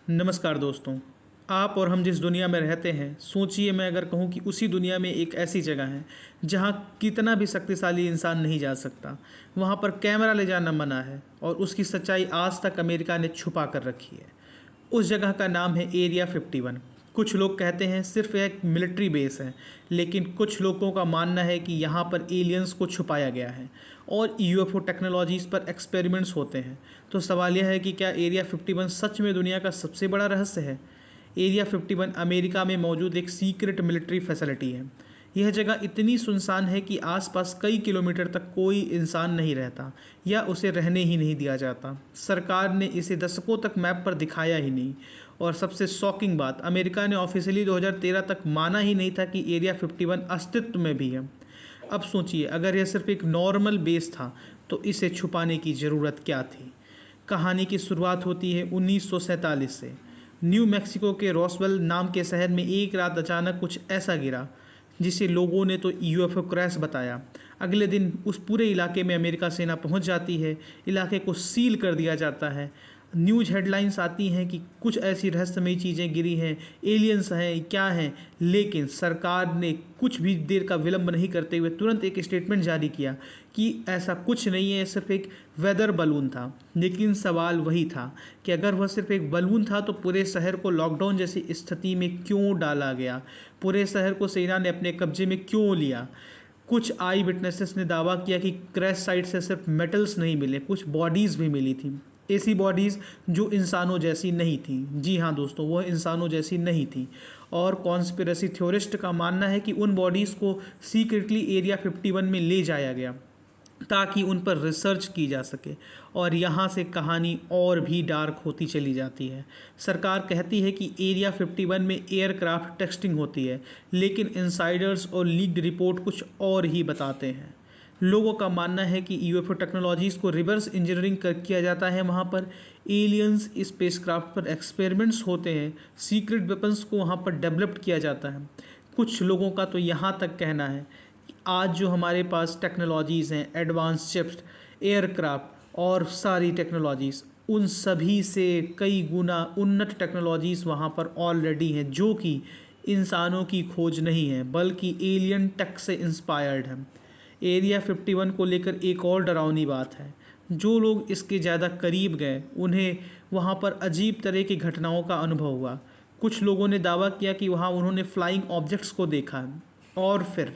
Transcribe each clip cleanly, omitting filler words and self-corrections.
नमस्कार दोस्तों। आप और हम जिस दुनिया में रहते हैं, सोचिए मैं अगर कहूँ कि उसी दुनिया में एक ऐसी जगह है जहाँ कितना भी शक्तिशाली इंसान नहीं जा सकता। वहाँ पर कैमरा ले जाना मना है और उसकी सच्चाई आज तक अमेरिका ने छुपा कर रखी है। उस जगह का नाम है एरिया 51। कुछ लोग कहते हैं सिर्फ एक मिलिट्री बेस है, लेकिन कुछ लोगों का मानना है कि यहाँ पर एलियंस को छुपाया गया है और यूएफओ टेक्नोलॉजीज़ पर एक्सपेरिमेंट्स होते हैं। तो सवाल यह है कि क्या एरिया 51 सच में दुनिया का सबसे बड़ा रहस्य है? एरिया 51 अमेरिका में मौजूद एक सीक्रेट मिलिट्री फैसिलिटी है। यह जगह इतनी सुनसान है कि आसपास कई किलोमीटर तक कोई इंसान नहीं रहता या उसे रहने ही नहीं दिया जाता। सरकार ने इसे दशकों तक मैप पर दिखाया ही नहीं। और सबसे शॉकिंग बात, अमेरिका ने ऑफिशियली 2013 तक माना ही नहीं था कि एरिया 51 अस्तित्व में भी है। अब सोचिए, अगर यह सिर्फ एक नॉर्मल बेस था तो इसे छुपाने की ज़रूरत क्या थी? कहानी की शुरुआत होती है 1947 से। न्यू मैक्सिको के रॉसवेल नाम के शहर में एक रात अचानक कुछ ऐसा गिरा जिसे लोगों ने तो यूएफओ क्रैश बताया। अगले दिन उस पूरे इलाके में अमेरिका सेना पहुंच जाती है। इलाके को सील कर दिया जाता है। न्यूज़ हेडलाइंस आती हैं कि कुछ ऐसी रहस्यमयी चीज़ें गिरी हैं, एलियंस हैं, क्या हैं। लेकिन सरकार ने कुछ भी देर का विलंब नहीं करते हुए तुरंत एक स्टेटमेंट जारी किया कि ऐसा कुछ नहीं है, सिर्फ एक वेदर बलून था। लेकिन सवाल वही था कि अगर वह सिर्फ एक बलून था तो पूरे शहर को लॉकडाउन जैसी स्थिति में क्यों डाला गया? पूरे शहर को सेना ने अपने कब्जे में क्यों लिया? कुछ आई विटनेसेस ने दावा किया कि क्रैश साइट से सिर्फ मेटल्स नहीं मिले, कुछ बॉडीज़ भी मिली थी। ऐसी बॉडीज़ जो इंसानों जैसी नहीं थी। जी हाँ दोस्तों, वह इंसानों जैसी नहीं थी। और कॉन्स्पिरेसी थ्योरिस्ट का मानना है कि उन बॉडीज़ को सीक्रेटली एरिया 51 में ले जाया गया ताकि उन पर रिसर्च की जा सके। और यहाँ से कहानी और भी डार्क होती चली जाती है। सरकार कहती है कि एरिया 51 में एयरक्राफ्ट टेस्टिंग होती है, लेकिन इनसाइडर्स और लीक्ड रिपोर्ट कुछ और ही बताते हैं। लोगों का मानना है कि यूएफओ टेक्नोलॉजीज़ को रिवर्स इंजीनियरिंग कर किया जाता है। वहाँ पर एलियंस स्पेसक्राफ्ट पर एक्सपेरिमेंट्स होते हैं, सीक्रेट वेपन्स को वहाँ पर डेवलप्ड किया जाता है। कुछ लोगों का तो यहाँ तक कहना है कि आज जो हमारे पास टेक्नोलॉजीज़ हैं, एडवांस चिप्स, एयरक्राफ्ट और सारी टेक्नोलॉजीज़, उन सभी से कई गुना उन्नत टेक्नोलॉजीज़ वहाँ पर ऑलरेडी हैं, जो कि इंसानों की खोज नहीं है बल्कि एलियन टेक से इंस्पायर्ड है। एरिया 51 को लेकर एक और डरावनी बात है। जो लोग इसके ज़्यादा करीब गए उन्हें वहाँ पर अजीब तरह की घटनाओं का अनुभव हुआ। कुछ लोगों ने दावा किया कि वहाँ उन्होंने फ्लाइंग ऑब्जेक्ट्स को देखा, और फिर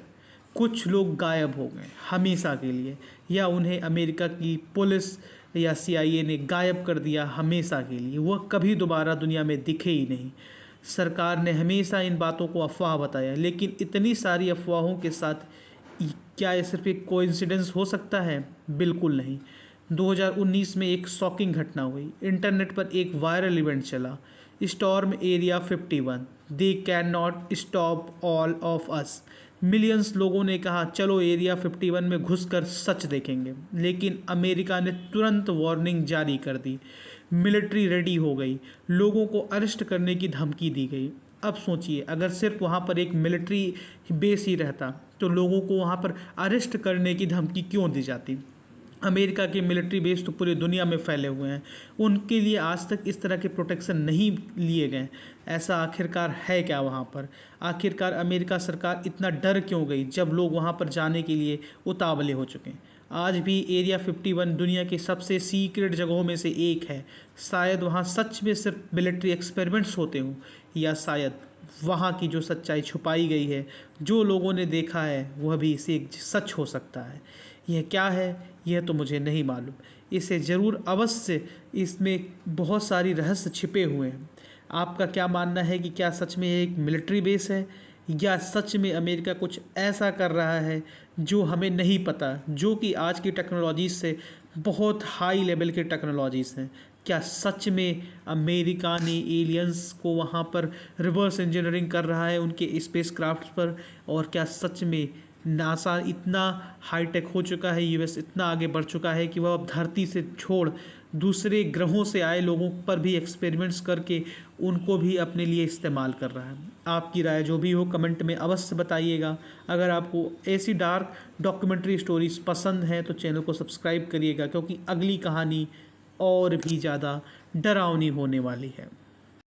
कुछ लोग गायब हो गए हमेशा के लिए, या उन्हें अमेरिका की पुलिस या सीआईए ने गायब कर दिया हमेशा के लिए। वह कभी दोबारा दुनिया में दिखे ही नहीं। सरकार ने हमेशा इन बातों को अफवाह बताया, लेकिन इतनी सारी अफवाहों के साथ क्या ये सिर्फ एक कोइंसिडेंस हो सकता है? बिल्कुल नहीं। 2019 में एक शॉकिंग घटना हुई। इंटरनेट पर एक वायरल इवेंट चला, storm area 51, they can not stop all of us. Millions लोगों ने कहा चलो एरिया 51 में घुसकर सच देखेंगे। लेकिन अमेरिका ने तुरंत वार्निंग जारी कर दी। मिलिट्री रेडी हो गई, लोगों को अरेस्ट करने की धमकी दी गई। अब सोचिए, अगर सिर्फ वहाँ पर एक मिलिट्री बेस ही रहता तो लोगों को वहाँ पर अरेस्ट करने की धमकी क्यों दी जाती? अमेरिका के मिलिट्री बेस तो पूरी दुनिया में फैले हुए हैं, उनके लिए आज तक इस तरह के प्रोटेक्शन नहीं लिए गए। ऐसा आखिरकार है क्या वहाँ पर? आखिरकार अमेरिका सरकार इतना डर क्यों गई जब लोग वहाँ पर जाने के लिए उतावले हो चुके हैं? आज भी एरिया 51 दुनिया की सबसे सीक्रेट जगहों में से एक है। शायद वहाँ सच में सिर्फ मिलिट्री एक्सपेरिमेंट्स होते हों, या शायद वहाँ की जो सच्चाई छुपाई गई है, जो लोगों ने देखा है, वह भी इसे एक सच हो सकता है। यह क्या है, यह तो मुझे नहीं मालूम। इसे ज़रूर अवश्य, इसमें बहुत सारी रहस्य छिपे हुए हैं। आपका क्या मानना है कि क्या सच में एक मिलिट्री बेस है, या सच में अमेरिका कुछ ऐसा कर रहा है जो हमें नहीं पता, जो कि आज की टेक्नोलॉजीज़ से बहुत हाई लेवल के टेक्नोलॉजीज़ हैं? क्या सच में अमेरिका ने एलियंस को वहाँ पर रिवर्स इंजीनियरिंग कर रहा है उनके स्पेसक्राफ्ट पर? और क्या सच में नासा इतना हाईटेक हो चुका है, यूएस इतना आगे बढ़ चुका है कि वह अब धरती से छोड़ दूसरे ग्रहों से आए लोगों पर भी एक्सपेरिमेंट्स करके उनको भी अपने लिए इस्तेमाल कर रहा है? आपकी राय जो भी हो कमेंट में अवश्य बताइएगा। अगर आपको ऐसी डार्क डॉक्यूमेंट्री स्टोरीज पसंद हैं तो चैनल को सब्सक्राइब करिएगा, क्योंकि अगली कहानी और भी ज़्यादा डरावनी होने वाली है।